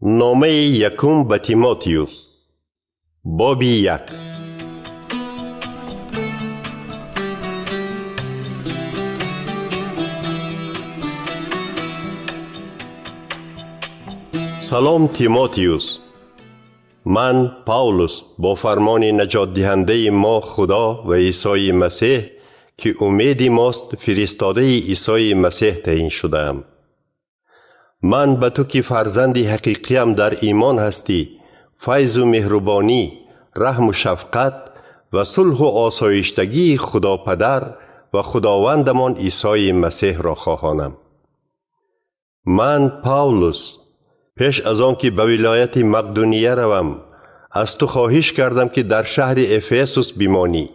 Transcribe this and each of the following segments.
نامه یکم به تیموتیوس باب 1. سلام تیموتیوس، من پاولوس با فرمان نجات دهنده ما خدا و عیسی مسیح که امید ماست فرستاده عیسی مسیح تعیین شدم. من به تو که فرزند حقیقیم در ایمان هستی فیض و مهربانی، رحم و شفقت و صلح و آسایشتگی خدا پدر و خداوندمان عیسی مسیح را خواهانم. من پاولوس پیش از آن که به ولایت مقدونیه روم از تو خواهش کردم که در شهر افسوس بمانی.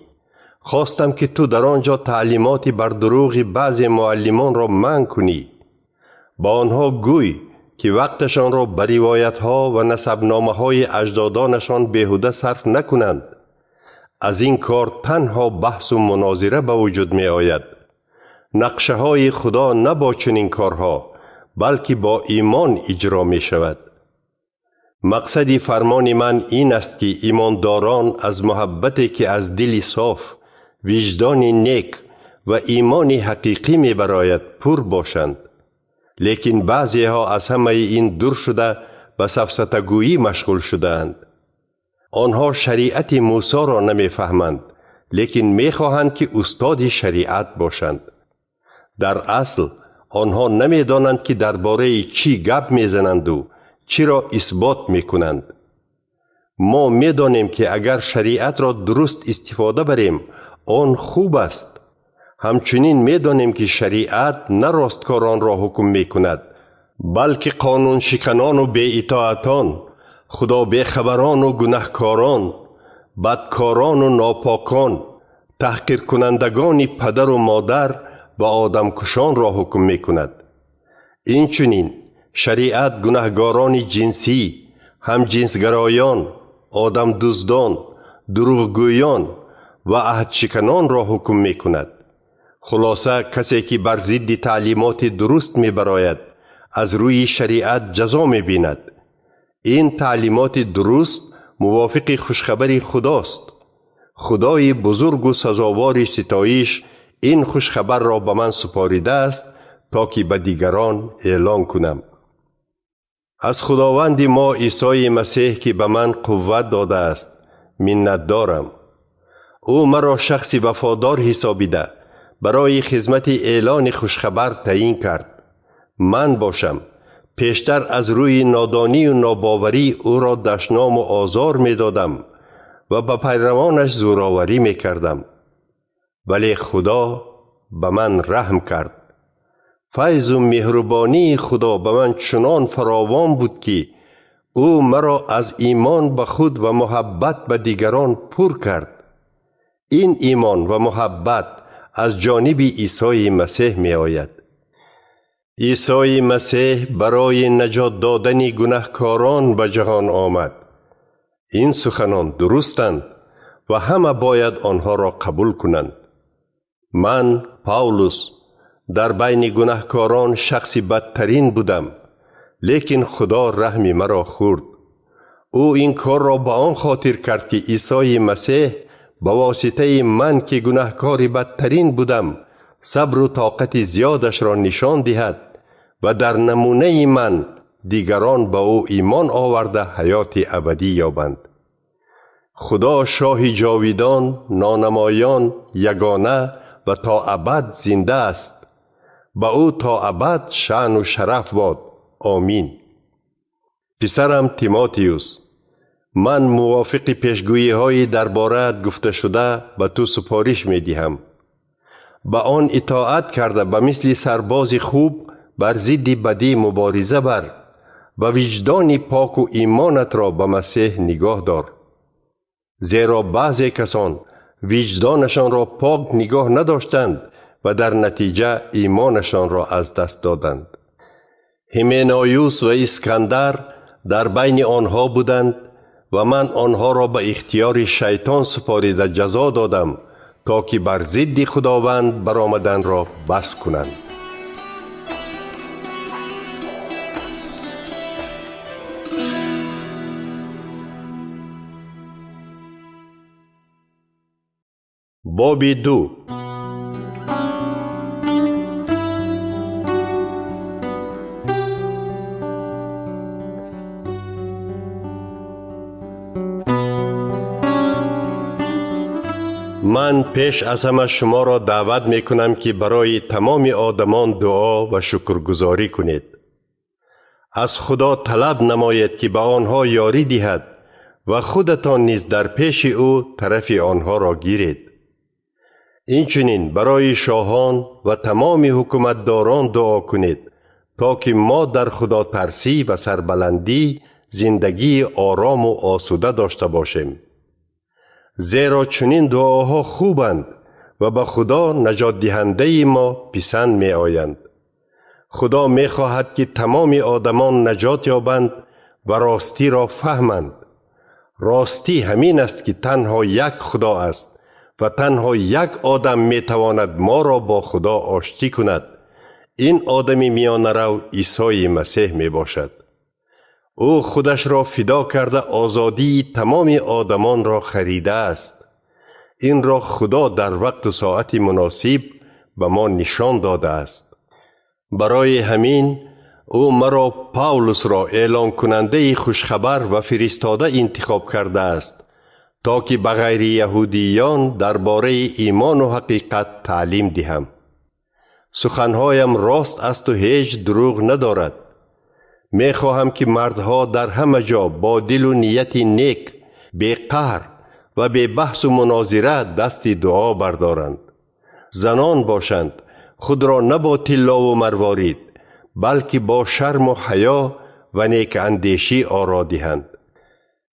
خواستم که تو در آنجا تعلیمات بر دروغ بعضی معلمان را منع کنی. با آنها گوی که وقتشان را به روایت ها و نسبنامه های اجدادانشان بیهوده صرف نکنند. از این کار تنها بحث و مناظره به وجود می آید. نقشه های خدا نه با چنین کارها بلکه با ایمان اجرا می شود. مقصد فرمان من این است که ایمانداران از محبتی که از دل صاف، وجدان نیک و ایمان حقیقی می براید پر باشند. لیکن بعضی ها از همه این دور شده به سفسطه‌گویی مشغول شدند. آنها شریعت موسی را نمی فهمند، لیکن می خواهند که استاد شریعت باشند. در اصل آنها نمی دانند که درباره چی گپ می زنند و چی را اثبات می کنند. ما می دانیم که اگر شریعت را درست استفاده بریم آن خوب است. همچنین می دانیم که شریعت نه راستکاران را حکم می کند بلکه قانون شکنان و بی اطاعتان، خدا بی خبران و گناهکاران، بدکاران و ناپاکان، تحقیر کنندگان پدر و مادر و آدم کشان را حکم می کند. این چنین شریعت گناهکاران جنسی، همجنسگرایان، آدم دزدان، دروغگویان و عهد شکنان را حکم می کند. خلاصه کسی که بر ضد تعلیمات درست می براید از روی شریعت جزا می بیند. این تعلیمات درست موافق خوشخبری خداست. خدای بزرگ و سزاوار ستایش این خوشخبر را به من سپاریده است تا که به دیگران اعلان کنم. از خداوند ما عیسی مسیح که به من قوت داده است منت دارم. او مرا شخص وفادار حسابیده برای خدمت اعلان خوشخبر تعیین کرد. من باشم پیشتر از روی نادانی و ناباوری او را دشنام و آزار می دادم و به پیروانش زوراوری می کردم. ولی خدا به من رحم کرد. فیض و مهربانی خدا به من چنان فراوان بود که او مرا از ایمان به خود و محبت به دیگران پر کرد. این ایمان و محبت از جانب عیسی مسیح می آید. عیسی مسیح برای نجات دادن گناهکاران به جهان آمد. این سخنان درستند و همه باید آنها را قبول کنند. من پاولوس در بین گناهکاران شخصی بدترین بودم، لیکن خدا رحم مرا خورد. او این کار را به آن خاطر کرد که عیسی مسیح به واسطه من که گناهکار بدترین بودم صبر و طاقت زیادش را نشان دهد و در نمونه من دیگران به او ایمان آورده حیات ابدی یابند. خدا شاه جاویدان، نانمایان، یگانه و تا ابد زنده است. به او تا ابد شأن و شرف باد. آمین. پسرم تیموتیوس، من موافق پیشگویی های درباره گفته شده به تو سپارش می دهم. به آن اطاعت کرده به مثل سرباز خوب بر ضد بدی مبارزه بر و وجدان پاک و ایمانت را به مسیح نگاه دار. زیرا بعضی کسان وجدانشان را پاک نگاه نداشتند و در نتیجه ایمانشان را از دست دادند. هیمنایوس و اسکندر در بین آنها بودند و من آنها را به اختیار شیطان سپاریده جزا دادم تا که بر ضد خداوند برآمدن را بس کنند. باب 2. من پیش از همه شما را دعوت می کنم که برای تمام آدمان دعا و شکرگزاری کنید. از خدا طلب نمایید که به آنها یاری دهد و خودتان نیز در پیش او طرف آنها را گیرید. اینچنین برای شاهان و تمام حکومتداران دعا کنید تا که ما در خدا ترسی و سربلندی زندگی آرام و آسوده داشته باشیم. زیرا چنین دعاها خوبند و به خدا نجات دهنده ما پسند می آیند. خدا می خواهد که تمام آدمان نجات یابند و راستی را فهمند. راستی همین است که تنها یک خدا است و تنها یک آدم می تواند ما را با خدا آشتی کند. این آدمی میانه رو عیسی مسیح می باشد. او خودش را فدا کرده آزادی تمام آدمان را خریده است. این را خدا در وقت و ساعت مناسب به ما نشان داده است. برای همین او مرا پاولس را اعلان کننده خوشخبر و فرستاده انتخاب کرده است تا که به غیر یهودیان درباره ایمان و حقیقت تعلیم دهم. سخنهایم راست است و هیچ دروغ ندارد. می خواهم که مردها در همه جا با دل و نیت نیک، بی قهر و بی بحث و مناظره دست دعا بردارند. زنان باشند خود را نه با طلا و مروارید بلکه با شرم و حیا و نیک اندیشی آرا دهند.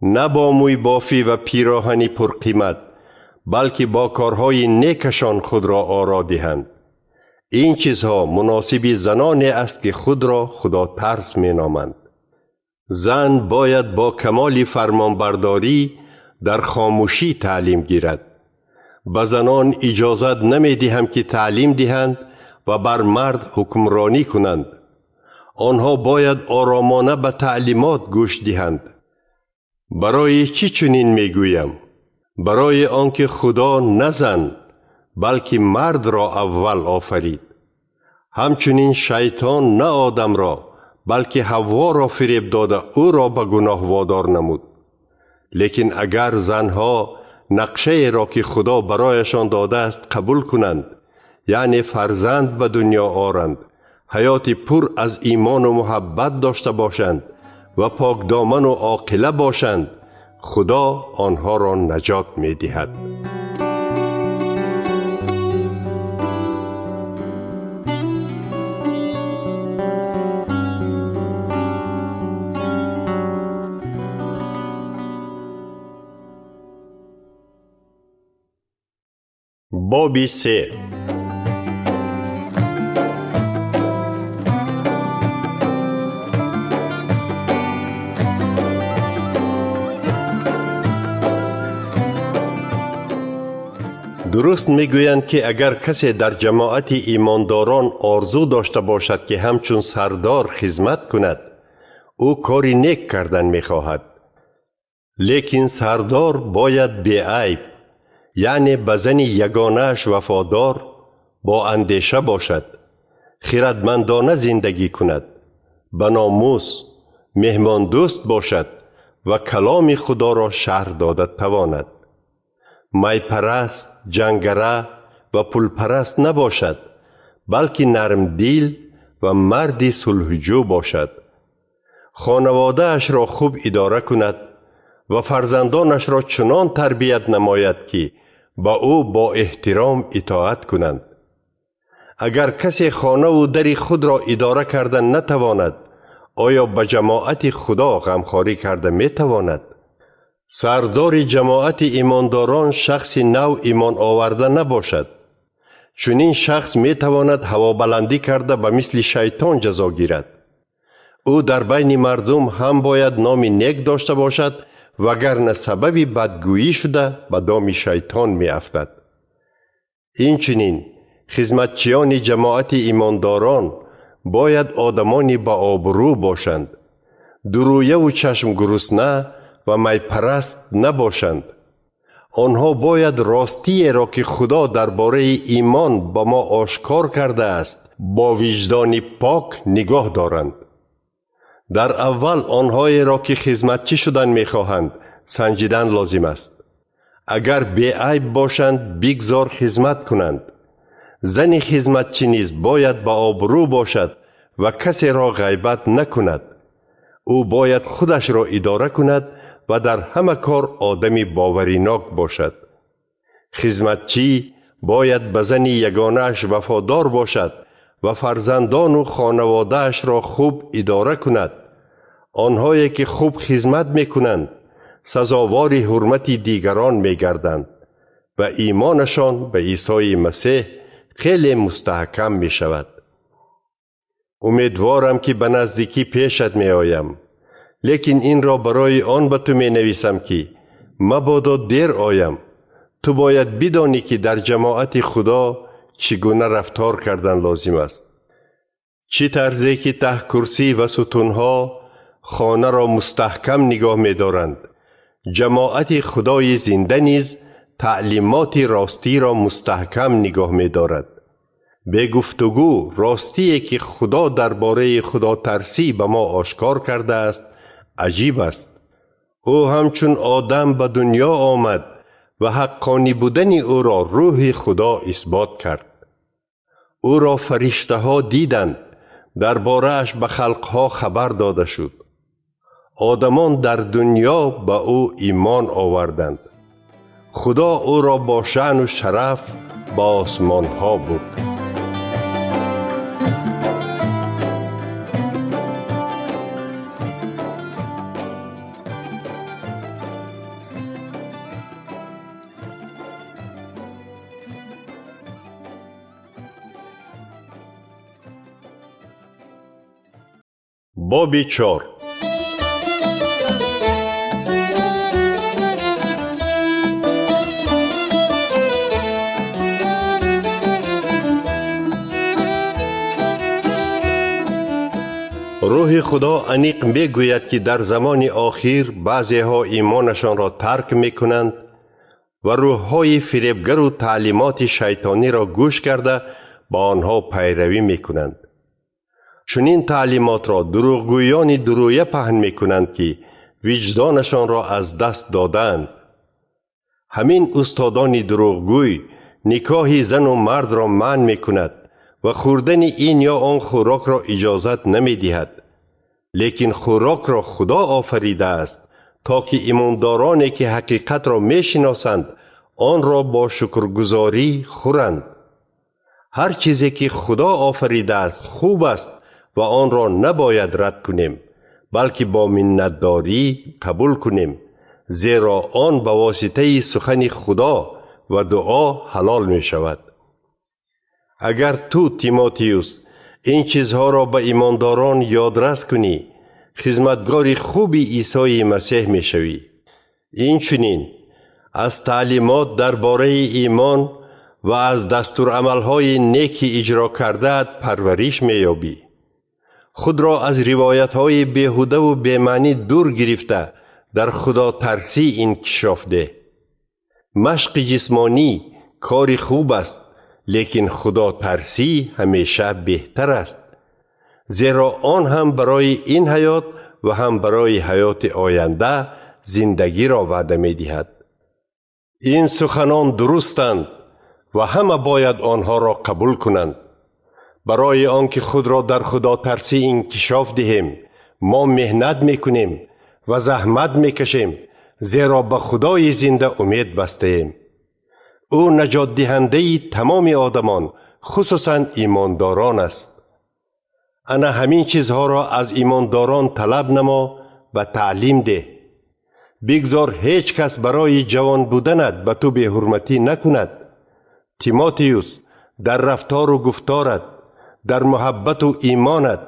نه با موی بافی و پیراهنی پرقیمت بلکه با کارهای نیکشان خود را آرا دهند. این چیزها مناسب زنانی است که خود را خدا ترس می نامند. زن باید با کمال فرمانبرداری در خاموشی تعلیم گیرد. به زنان اجازت نمی دهم که تعلیم دهند و بر مرد حکمرانی کنند. آنها باید آرامانه به تعلیمات گوش دهند. برای چی چنین می گویم؟ برای آنکه خدا نه زن بلکه مرد را اول آفرید. همچنین شیطان نه آدم را بلکه حوا را فریب داده او را به گناه وادار نمود. لیکن اگر زنها نقشه را که خدا برایشان داده است قبول کنند، یعنی فرزند به دنیا آورند، حیات پر از ایمان و محبت داشته باشند و پاک دامن و عاقله باشند، خدا آنها را نجات می دهد. باب 3. درست میگویند که اگر کسی در جماعت ایمانداران آرزو داشته باشد که همچون سردار خدمت کند، او کاری نیک کردن میخواهد. لیکن سردار باید بی عیب، یعنی به زن یگانه‌اش وفادار، با اندیشه باشد، خردمندانه زندگی کند، به ناموس، مهمان دوست باشد و کلام خدا را شرح داده تواند. می پرست، جنگره و پول پرست نباشد، بلکه نرم دل و مردی صلحجو باشد. خانواده اش را خوب اداره کند و فرزندانش را چنان تربیت نماید که با او با احترام اطاعت کنند. اگر کسی خانه و در خود را اداره کردن نتواند، آیا به جماعت خدا غمخواری کرده می تواند؟ سردار جماعت ایمانداران شخص نو ایمان آورده نباشد. چون این شخص می تواند هوابلندی کرده به مثل شیطان جزا گیرد. او در بین مردم هم باید نام نیک داشته باشد، وگرنه سبب بدگویی شده به دام شیطان می افتد. این چنین خدمتچیان جماعت ایمانداران باید آدمانی با آبرو باشند، درویه و چشم گرسنه و می پرست نباشند. آنها باید راستی را که خدا درباره ایمان با ما آشکار کرده است با وجدان پاک نگاه دارند. در اول آنهایی را که خدمتچی شدن می‌خواهند سنجیدن لازم است. اگر بی‌عیب باشند بگذار خدمت کنند. زن خدمتچی نیز باید با آبرو باشد و کسی را غیبت نکند. او باید خودش را اداره کند و در همه کار آدمی باوریناک باشد. خدمتچی باید به زن یگانه‌اش وفادار باشد و فرزندان و خانواده‌اش را خوب اداره کند. آنهایی که خوب خدمت می‌کنند سزاوار حرمت دیگران می‌گردند و ایمانشان به عیسی مسیح خیلی مستحکم می‌شود. امیدوارم که به نزدیکی پیشت می‌آیم، لیکن این را برای آن به تو می‌نویسم که مبادا دیر آیم. تو باید بدانی که در جماعت خدا چگونه رفتار کردن لازم است. چه طرزی که ته کرسی و ستونها خانه را مستحکم نگاه می‌دارند. جماعت خدای زنده نیز تعلیمات راستی را مستحکم نگاه می‌دارد. به گفتگو راستی که خدا درباره خدا ترسی به ما آشکار کرده است عجیب است. او همچون آدم به دنیا آمد و حقانی بودن او را روح خدا اثبات کرد. او را فرشته ها دیدند، درباره اش به خلق ها خبر داده شد. آدمان در دنیا به او ایمان آوردند. خدا او را با شأن و شرف به آسمان ها برد. باب 4. روح خدا انیق می گوید که در زمان آخر بعضی ها ایمانشان را ترک می کنند و روح های فریبگر و تعلیمات شیطانی را گوش کرده با آنها پیروی می کنند. چون این تعلیمات را دروغگویان درویه پهن می کنند که وجدانشان را از دست دادند. همین استادان دروغگوی نکاح زن و مرد را منع می کند و خوردن این یا آن خوراک را اجازت نمی دهد. لیکن خوراک را خدا آفریده است تا که ایماندارانی که حقیقت را می شناسند آن را با شکرگزاری خورند. هر چیزی که خدا آفریده است خوب است و آن را نباید رد کنیم، بلکه با منتداری قبول کنیم، زیرا آن به واسطه سخن خدا و دعا حلال می شود. اگر تو تیموتیوس این چیزها را به ایمانداران یادرس کنی، خدمتگار خوب عیسی مسیح می شوی. این چنین از تعلیمات درباره ایمان و از دستورالعمل‌های نیکی اجرا کرده پرورش می یابی. خود را از روایت‌های بیهوده و بی‌معنی دور گرفته در خدا ترسی انکشاف ده. مشق جسمانی کار خوب است، لیکن خدا ترسی همیشه بهتر است، زیرا آن هم برای این حیات و هم برای حیات آینده زندگی را وعده می دهد. این سخنان درستند و همه باید آنها را قبول کنند. برای آنکه خود را در خدا ترسی انکشاف دهیم ما مهنت میکنیم و زحمت میکشیم، زیرا به خدای زنده امید بسته ایم. او نجات دهنده تمام آدمان خصوصا ایمانداران است. انا همین چیزها را از ایمانداران طلب نما و تعلیم ده. بگذار هیچ کس برای جوان بودنت به تو بی حرمتی نکند. تیموتیوس در رفتار و گفتارت، در محبت و ایمانت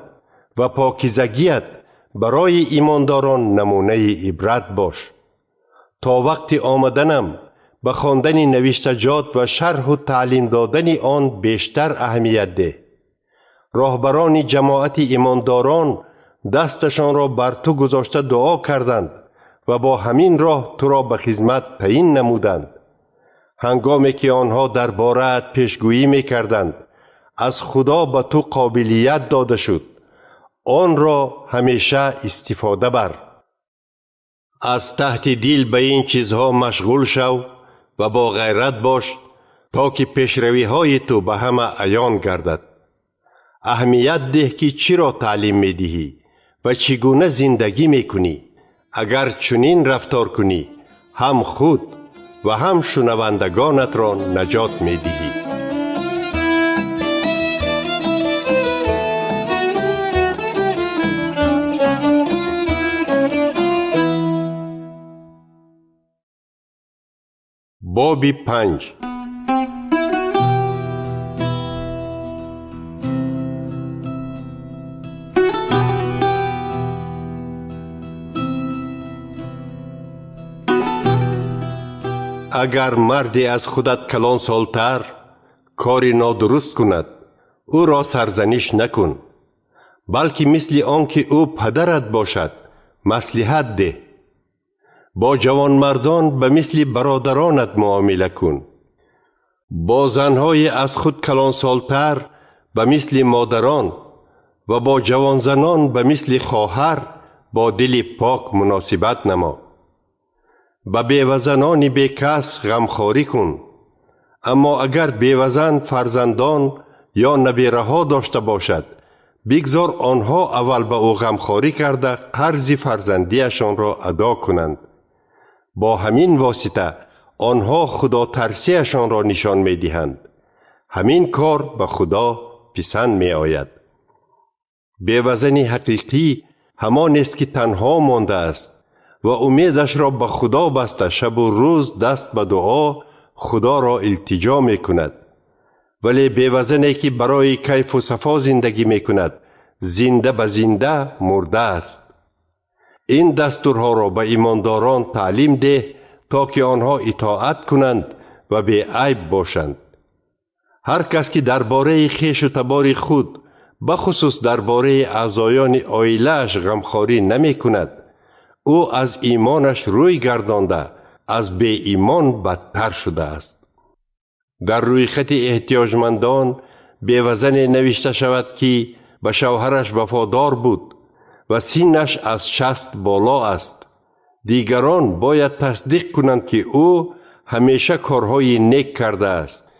و پاکیزگیت برای ایمانداران نمونه عبرت باش. تا وقت آمدنم به خواندن نوشتجات و شرح و تعلیم دادن آن بیشتر اهمیت ده. راهبران جماعت ایمانداران دستشان را بر تو گذاشته دعا کردند و با همین راه تو را به خدمت تعیین نمودند. هنگامی که آنها درباره‌ات پیشگویی می‌کردند از خدا به تو قابلیت داده شد، آن را همیشه استفاده بر. از تحت دل به این چیزها مشغول شو و با غیرت باش تا که پیشروی های تو به همه عیان گردد. اهمیت ده که چرا تعلیم می دهی و چگونه زندگی می کنی. اگر چنین رفتار کنی هم خود و هم شنوندگانت را نجات می دهی. باب 5. اگر مردی از خودت کلان سالتر کاری نادرست کند، او را سرزنش نکن، بلکه مثل آنکه او پدرت باشد مصلحت ده. با جوان مردان به مثل برادرانت معامله کن. با زنهای از خود کلان سالتر به مثل مادران و با جوان زنان به مثل خواهر با دل پاک مناسبت نما. به بیوزنان بیکس غمخواری کن، اما اگر بیوزن فرزندان یا نبیره ها داشته باشد، بگذار آنها اول به او غمخواری کرده قرض فرزندیشان را ادا کنند. با همین واسطه آنها خدا ترسیشان را نشان می دهند. همین کار به خدا پسند می آید. بیوزن حقیقی همان است که تنها مانده است و امیدش را به خدا بسته شب و روز دست به دعا خدا را التجا می کند. ولی بیوزنی که برای کیف و صفا زندگی می کند، زنده به زنده مرده است. این دستورها را به ایمانداران تعلیم ده تا که آنها اطاعت کنند و بی عیب باشند. هر کس که درباره خویش و تبار خود بخصوص درباره اعضایان عائله‌اش غمخواری نمی کند، او از ایمانش روی گردانده از بی ایمان بدتر شده است. در روی خط احتیاجمندان بیوزن نوشته شود که به شوهرش وفادار بود و سینش از 60 بالا است. دیگران باید تصدیق کنند که او همیشه کارهای نیک کرده است.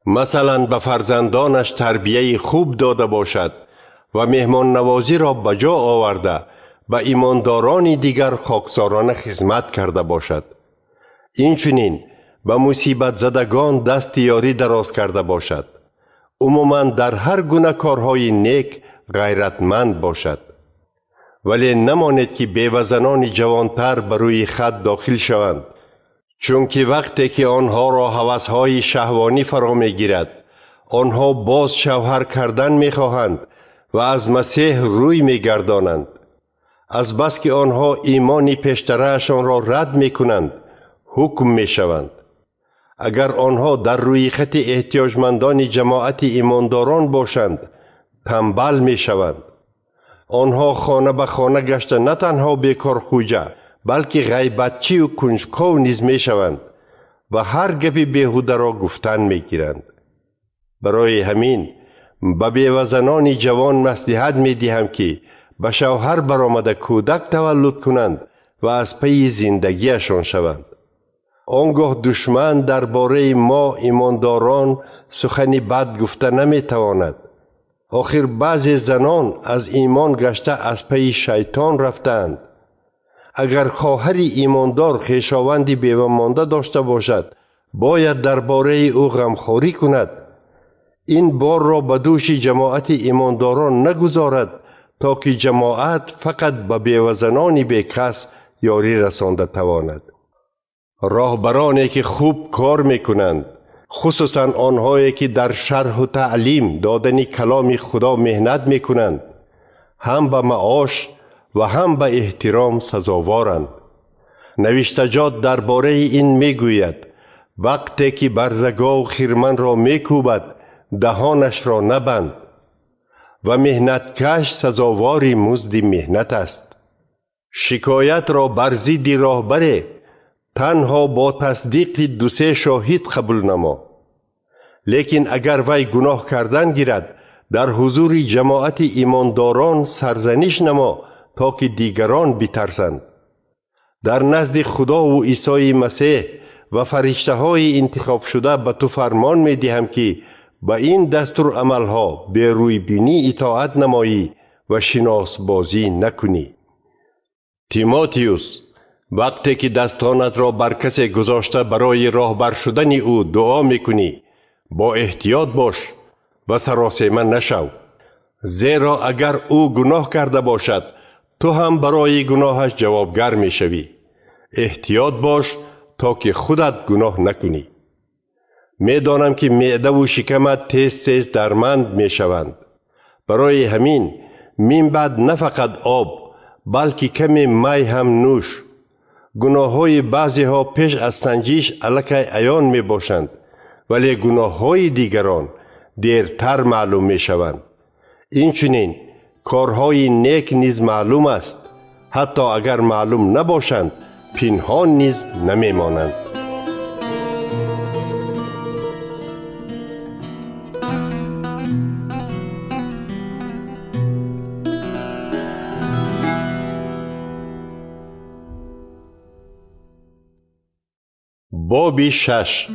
مثلا به فرزندانش تربیه خوب داده باشد و مهمان نوازی را بجا آورده به ایمانداران دیگر خاکسارانه خدمت کرده باشد. اینچنین به مصیبت زدگان دست یاری دراز کرده باشد. عموما در هر گونه کارهای نیک غیرتمند باشد. ولی نمانید که بیوزنان جوانتر بر روی خط داخل شوند، چون که وقتی که آنها را هوس‌های شهوانی فرا می‌گیرد، آنها باز شوهر کردن می‌خواهند و از مسیح روی می‌گردانند. از بس که آنها ایمانی پیشتره‌شان را رد می‌کنند، حکم می‌شوند. اگر آنها در روی خط احتیاجمندان جماعت ایمانداران باشند، تنبل می‌شوند. آنها خانه به خانه گشته نه تنها بیکار خوجه، بلکه غیبتچی و کنجکاو نیز می شوند و هر گپی بیهوده را گفتن می گیرند. برای همین به بیوزنان جوان مصلحت می دهم که به شوهر برآمده کودک تولد کنند و از پی زندگیشان شوند. آنگاه دشمن درباره ما ایمانداران سخن بد گفته نمی تواند. آخر بعضی زنان از ایمان گشته از پی شیطان رفتند. اگر خواهری ایماندار خویشاوندی بیوه مانده داشته باشد، باید درباره او غمخواری کند. این بار را به دوش جماعت ایمانداران نگذارد تا که جماعت فقط به بیوزنان بیکس یاری رسانده تواند. راهبرانی که خوب کار میکنند، خصوصا آنهایی که در شرح و تعلیم دادن کلام خدا مهنت میکنند، هم به معاش و هم به احترام سزاوارند. نوشتجات درباره این میگوید: وقتی که برزگاه خرمن را میکوبد، دهانش را نبند و مهنت کش سزاواری مزد مهنت است. شکایت را بر ضد راهبر تنها با تصدیق دو سه شاهد قبول نما. لیکن اگر وی گناه کردن گیرد در حضور جماعت ایمانداران سرزنش نما تا که دیگران بترسند. در نزد خدا و عیسی مسیح و فرشته های انتخاب شده به تو فرمان می دهم که با این دستور عملها به روی بینی اطاعت نمایی و شناس بازی نکنی. تیموتیوس، وقتی که دستانت را بر کسی گذاشته برای راهبر شدن او دعا میکنی، با احتیاط باش و سراسیمه نشو، زیرا اگر او گناه کرده باشد تو هم برای گناهش جوابگر میشوی. احتیاط باش تا که خودت گناه نکنی. میدانم که معده و شکمت تیز تیز درمند میشوند. برای همین من بعد نه فقط آب بلکه کمی می هم نوش. گناه های بعضی ها پیش از سنجش الکی عیان می باشند، ولی گناه های دیگران دیرتر معلوم می شوند. اینچنین کارهای نیک نیز معلوم است، حتی اگر معلوم نباشند پنهان نیز نمی مانند. باب 6.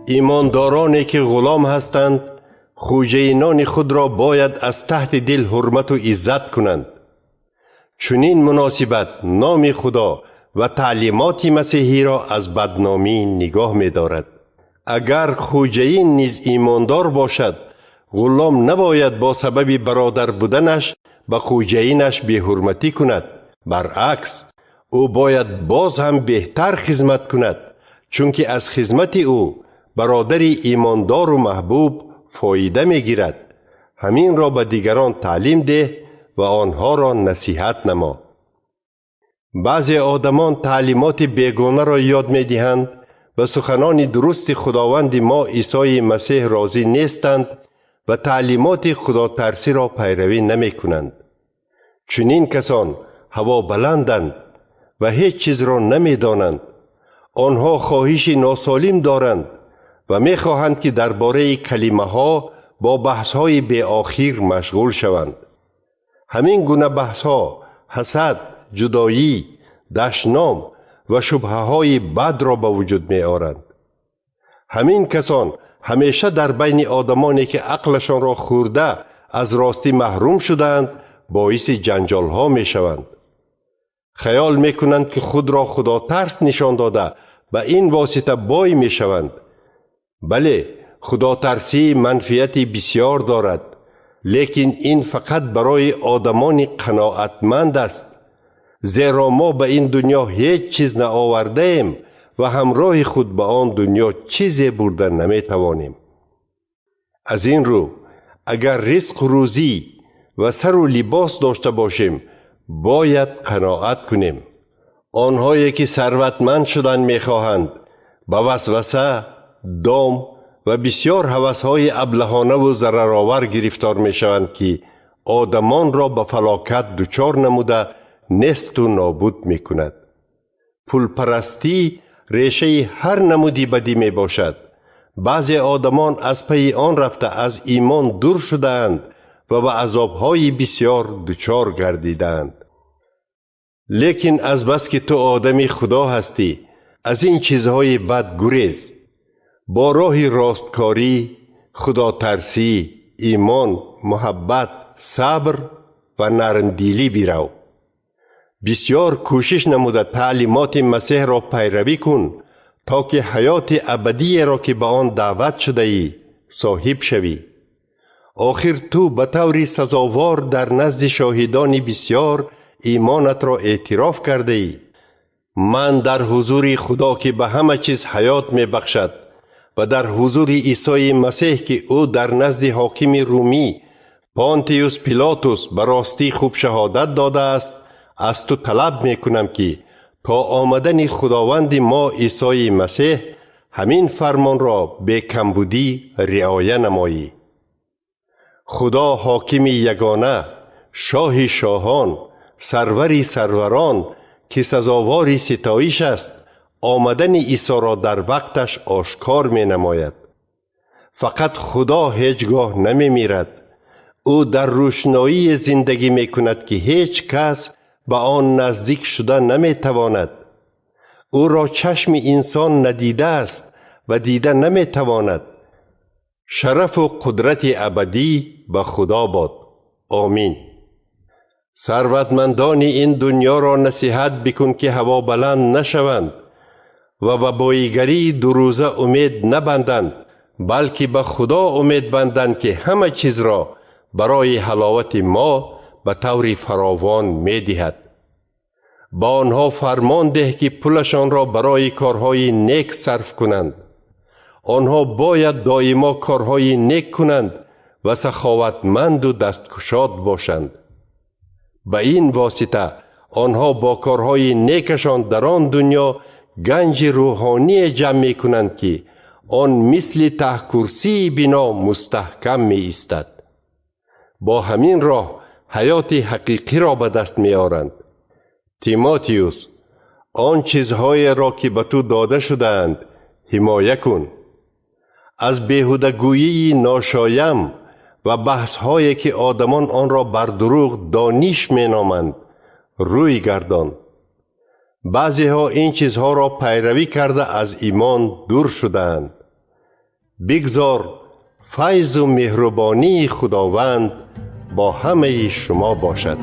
ایماندارانی که غلام هستند خوجینان خود را باید از تحت دل حرمت و عزت کنند. چنین مناسبت نام خدا و تعلیمات مسیحی را از بدنامی نگاه می دارد. اگر خوجین نیز ایماندار باشد، غلام نباید با سبب برادر بودنش به خوجینش بی حرمتی کند. برعکس، او باید باز هم بهتر خدمت کند، چون که از خدمت او برادری ایماندار و محبوب فایده می گیرد. همین را به دیگران تعلیم ده و آنها را نصیحت نما. بعضی آدمان تعلیمات بیگانه را یاد می دهند و سخنان درست خداوند ما عیسی مسیح راضی نیستند و تعلیمات خدا ترسی را پیروی نمی کنند. چنین کسان هوا بلندند و هیچ چیز را نمی دانند. آنها خواهش ناسالم دارند و می خواهند که درباره کلمه ها با بحث های بی آخر مشغول شوند. همین گونه بحث ها حسد، جدایی، دشنام و شبهه های بد را به وجود می آورند. همین کسان همیشه در بین آدمانی که عقلشان را خورده از راستی محروم شدند باعث جنجال ها می شوند. خیال می کنند که خود را خدا ترس نشان داده به این واسطه بای می شوند. بله، خدا ترسی منفعت بسیار دارد، لیکن این فقط برای آدمان قناعتمند است. زیرا ما به این دنیا هیچ چیز نآورده ایم و همراه خود به آن دنیا چیزی برده نمی توانیم. از این رو اگر رزق و روزی و سر و لباس داشته باشیم باید قناعت کنیم. آنهایی که ثروتمند شدن می خواهند به وسوسه، دام و بسیار هوس‌های ابلهانه و ضررآور گرفتار می شوند که آدمان را به فلاکت دچار نموده نیست و نابود می کند. پول پرستی ریشه هر نمودی بدی می باشد. بعضی آدمان از پی آن رفته از ایمان دور شدند و به عذابهای بسیار دچار گردیدند. لیکن از بس که تو آدمی خدا هستی، از این چیزهای بد گریز. با راه راستکاری، خدا ترسی، ایمان، محبت، صبر و نرمدلی بیرو. بسیار کوشش نموده تعلیمات مسیح را پیروی کن تا که حیات ابدی را که به آن دعوت شده ای صاحب شوی. آخر تو به طور سزاوار در نزد شاهدان بسیار ایمانت را اعتراف کرده ای. من در حضور خدا که به همه چیز حیات می بخشد و در حضور عیسی مسیح که او در نزد حاکم رومی پانتیوس پیلاتوس به راستی خوب شهادت داده است، از تو طلب می کنم که تا آمدن خداوند ما عیسی مسیح همین فرمان را به کمبودی رعایت نمایی. خدا حاکم یگانه، شاه شاهان، سروری سروران که سزاوار ستایش است، آمدن عیسی را در وقتش آشکار می نماید. فقط خدا هیچگاه نمی میرد. او در روشنایی زندگی می کند که هیچ کس به آن نزدیک شدن نمی تواند. او را چشم انسان ندیده است و دیده نمی تواند. شرف و قدرت ابدی به خدا باد. آمین. ثروتمندان این دنیا را نصیحت بکن که هوا بلند نشوند و به بایگری دو روزه امید نبندند، بلکه به خدا امید بندند که همه چیز را برای حلاوت ما به طور فراوان می دهد. با آنها فرمان ده که پولشان را برای کارهای نیک صرف کنند. آنها باید دائما کارهای نیک کنند و سخاوتمند و دستکشاد باشند. به این واسطه آنها با کارهای نیکشان در آن دنیا گنج روحانی جمع می کنند که آن مثل ته کرسی بنا مستحکم می ایستد. با همین راه حیات حقیقی را به دست می آورند. تیموتیوس، آن چیزهای را که به تو داده شدند حمایت کن. از بیهودگویی ناشایم و بحث‌هایی که آدمان آن را بر دروغ دانش می‌نامند روی گردان. بعضی‌ها این چیزها را پیروی کرده از ایمان دور شدند. بگذار فیض و مهربانی خداوند با همه شما باشد.